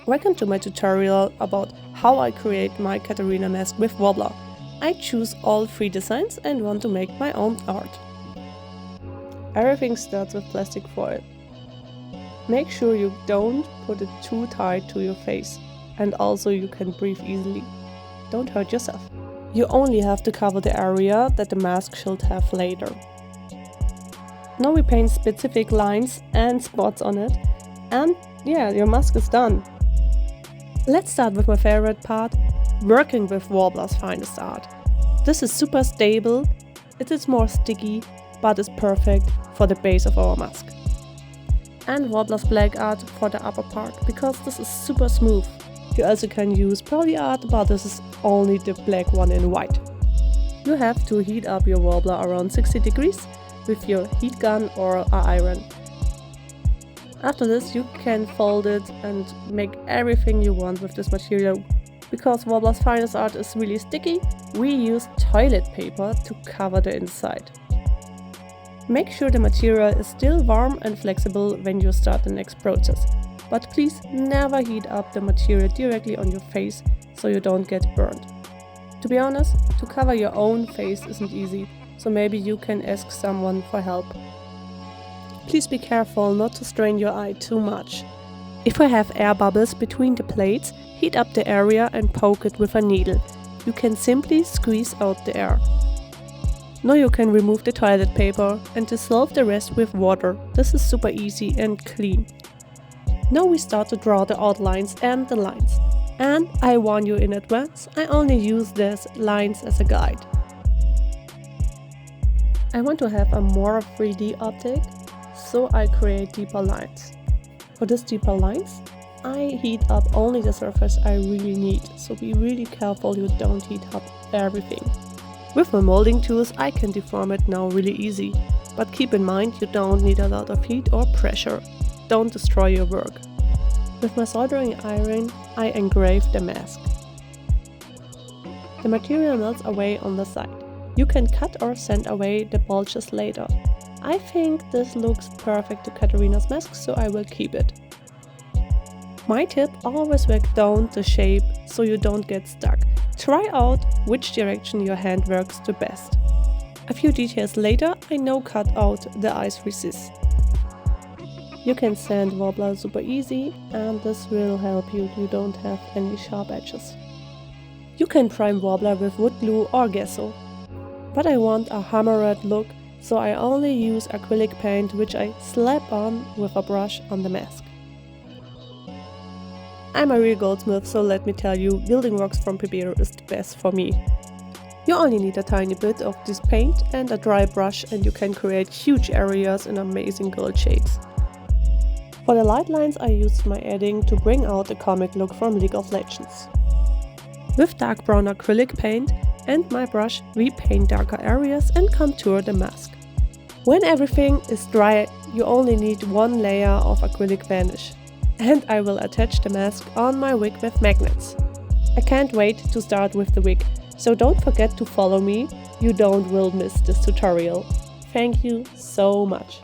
Welcome to my tutorial about how I create my Katarina mask with Worbla. I choose all 3 designs and want to make my own art. Everything starts with plastic foil. Make sure you don't put it too tight to your face, and also you can breathe easily. Don't hurt yourself. You only have to cover the area that the mask should have later. Now we paint specific lines and spots on it, and yeah, your mask is done. Let's start with my favorite part, working with Worbla's finest art. This is super stable, it is more sticky, but is perfect for the base of our mask. And Worbla's black art for the upper part, because this is super smooth. You also can use poly art, but this is only the black one in white. You have to heat up your Worbla around 60 degrees with your heat gun or a iron. After this you can fold it and make everything you want with this material. Because Worbla's finest art is really sticky, we use toilet paper to cover the inside. Make sure the material is still warm and flexible when you start the next process. But please never heat up the material directly on your face so you don't get burned. To be honest, to cover your own face isn't easy, so maybe you can ask someone for help. Please be careful not to strain your eye too much. If I have air bubbles between the plates, heat up the area and poke it with a needle. You can simply squeeze out the air. Now you can remove the toilet paper and dissolve the rest with water. This is super easy and clean. Now we start to draw the outlines and the lines. And I warn you in advance, I only use these lines as a guide. I want to have a more 3D optic, so I create deeper lines. For these deeper lines, I heat up only the surface I really need, so be really careful you don't heat up everything. With my molding tools I can deform it now really easy, but keep in mind you don't need a lot of heat or pressure. Don't destroy your work. With my soldering iron, I engrave the mask. The material melts away on the side. You can cut or sand away the bulges later. I think this looks perfect to Katarina's mask, so I will keep it. My tip, always work down the shape so you don't get stuck. Try out which direction your hand works the best. A few details later, I now cut out the ice resist. You can sand Worbla super easy, and this will help you don't have any sharp edges. You can prime Worbla with wood glue or gesso. But I want a hammered look, so I only use acrylic paint which I slap on with a brush on the mask. I'm a real goldsmith, so let me tell you, building rocks from paper is the best for me. You only need a tiny bit of this paint and a dry brush and you can create huge areas in amazing gold shades. For the light lines I used my edding to bring out the comic look from League of Legends. With dark brown acrylic paint and my brush we paint darker areas and contour the mask. When everything is dry you only need 1 layer of acrylic varnish. And I will attach the mask on my wig with magnets. I can't wait to start with the wig, so don't forget to follow me, you will miss this tutorial. Thank you so much.